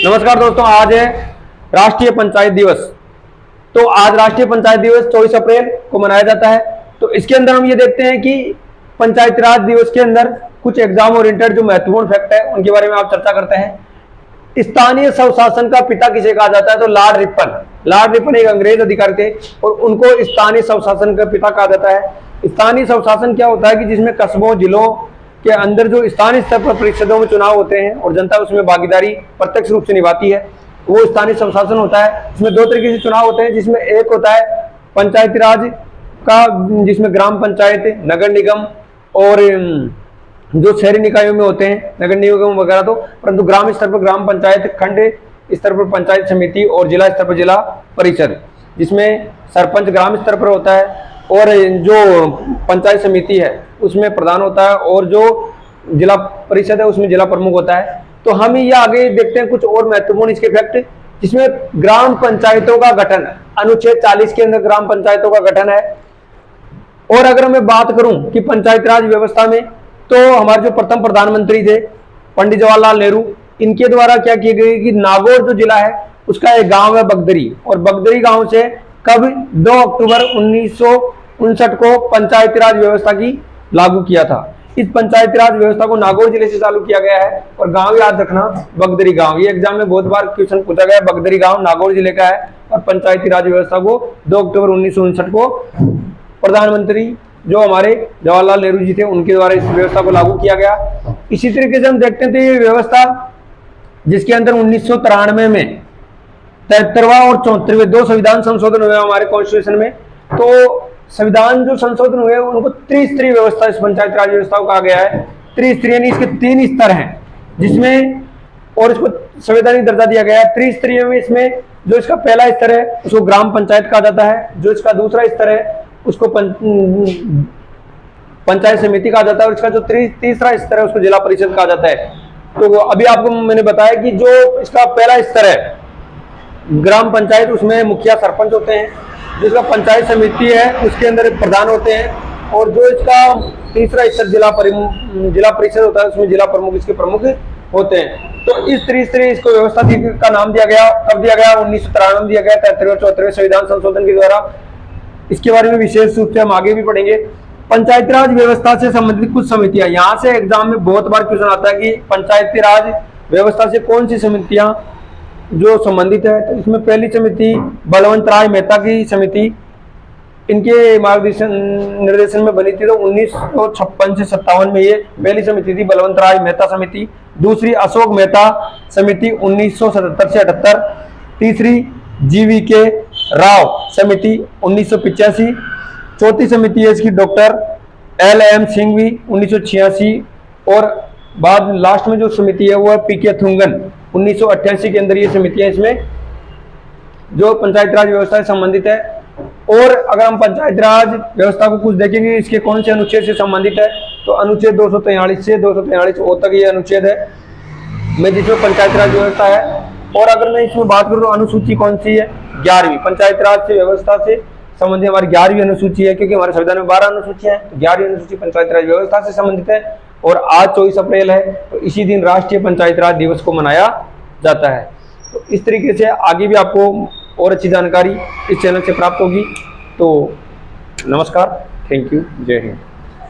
नमस्कार दोस्तों, आज है राष्ट्रीय पंचायत दिवस। तो आज राष्ट्रीय पंचायत दिवस 24 अप्रैल को मनाया जाता है। तो इसके अंदर हम ये देखते हैं कि पंचायती राज दिवस के अंदर कुछ एग्जाम ओरिएंटेड जो महत्वपूर्ण फैक्ट है उनके बारे में आप चर्चा करते हैं। स्थानीय स्वशासन का पिता किसे कहा जाता है? तो लॉर्ड रिपन। लॉर्ड रिपन एक अंग्रेज अधिकारी थे और उनको स्थानीय स्वशासन का पिता कहा जाता है। स्थानीय स्वशासन क्या होता है कि जिसमें कस्बों, जिलों के अंदर जो स्थानीय स्तर पर परिषदों में चुनाव होते हैं और जनता उसमें भागीदारी प्रत्यक्ष रूप से निभाती है, वो स्थानीय स्वशासन होता है। इसमें दो तरीके से चुनाव होते हैं, जिसमें एक होता है पंचायती राज का, जिसमें ग्राम पंचायत, नगर निगम और जो शहरी निकायों में होते हैं नगर निगम वगैरह, तो परंतु ग्राम स्तर पर ग्राम पंचायत, खंड स्तर पर पंचायत समिति और जिला स्तर पर जिला परिषद, जिसमें सरपंच ग्राम स्तर पर होता है और जो पंचायत समिति है उसमें प्रधान होता है और जो जिला परिषद है उसमें जिला प्रमुख होता है। तो हम ये आगे देखते हैं कुछ और महत्वपूर्ण इसके फैक्ट, जिसमें ग्राम पंचायतों का गठन, अनुच्छेद 40 के अंदर ग्राम पंचायतों का गठन है। और अगर मैं बात करूं कि पंचायती राज व्यवस्था में, तो हमारे जो प्रथम प्रधानमंत्री थे पंडित जवाहरलाल नेहरू, इनके द्वारा क्या किया गया कि नागौर जो जिला है उसका एक गांव है बगदरी, और बगदरी गांव से कब 2 अक्टूबर 1959 को पंचायती राज व्यवस्था की लागू किया था। इस पंचायती राज व्यवस्था को नागौर जिले से चालू किया गया है और गांव याद रखना बगदरी गांव। ये एग्जाम में बहुत बार क्वेश्चन पूछा गया है। बगदरी गांव नागौर जिले का है और पंचायती राज व्यवस्था को 2 अक्टूबर 1959 को प्रधानमंत्री जो हमारे जवाहरलाल नेहरू जी थे उनके द्वारा इस व्यवस्था को लागू किया गया। इसी तरीके से हम देखते थे ये व्यवस्था जिसके अंदर 1993 में 73वां और 74वें 2 संविधान संशोधन हुए हमारे कॉन्स्टिट्यूशन में। तो संविधान जो संशोधन हुए उनको त्रिस्तरीय व्यवस्था इस पंचायत राज व्यवस्था को कहा गया है। त्रिस्तरीय यानी इसके 3 स्तर हैं, जिसमें और इसको संवैधानिक दर्जा दिया गया है। त्रिस्तरीय में इसमें जो इसका पहला स्तर है उसको ग्राम पंचायत कहा जाता है, जो इसका दूसरा स्तर है उसको पंचायत समिति कहा जाता है और इसका जो तीसरा स्तर है उसको जिला परिषद कहा जाता है। तो अभी आपको मैंने बताया कि जो इसका पहला स्तर है ग्राम पंचायत, उसमें मुखिया सरपंच होते हैं। जो इसका पंचायत समिति है उसके अंदर प्रधान होते हैं और जो इसका तीसरा स्तर जिला परिषद होता है उसमें जिला प्रमुख इसके प्रमुख होते हैं। तो इस त्रिस्तरीय इसको व्यवस्था का नाम दिया गया। कब दिया गया? 1993 में दिया गया, 73वें और 74वें संविधान संशोधन के द्वारा। इसके बारे में विशेष रूप से हम आगे भी पढ़ेंगे। पंचायती राज व्यवस्था से संबंधित कुछ समितियां, यहाँ से एग्जाम में बहुत बार क्वेश्चन आता है कि पंचायती राज व्यवस्था से कौन सी समितियां जो संबंधित है। तो इसमें पहली समिति बलवंत राय मेहता की समिति, इनके मार्गदर्शन निर्देशन में बनी थी। तो 1956 से 57 में ये पहली समिति थी बलवंत राय मेहता समिति। दूसरी अशोक मेहता समिति 1977 से 78। तीसरी GVK राव समिति 1985। चौथी समिति है इसकी डॉक्टर LM सिंघवी 1986। और बाद लास्ट में जो समिति है वो है PK थुंगन 1988 के अंदर ये समितियां इसमें जो पंचायत राज व्यवस्था से संबंधित है। और अगर हम पंचायत राज व्यवस्था को कुछ देखेंगे इसके कौन से अनुच्छेद से संबंधित है, तो अनुच्छेद 243 से 243 तक ये अनुच्छेद है में जिसमें पंचायत राज व्यवस्था है। और अगर मैं इसमें बात करूँ अनुसूची कौन सी है, 11वीं पंचायत राज से व्यवस्था से संबंधित हमारी 11वीं अनुसूची है, क्योंकि हमारे संविधान में 12 अनुसूचियां हैं। तो 11वीं अनुसूची पंचायत राज व्यवस्था से संबंधित है। और आज 24 अप्रैल है, तो इसी दिन राष्ट्रीय पंचायत राज दिवस को मनाया जाता है। तो इस तरीके से आगे भी आपको और अच्छी जानकारी इस चैनल से प्राप्त होगी। तो नमस्कार, थैंक यू, जय हिंद।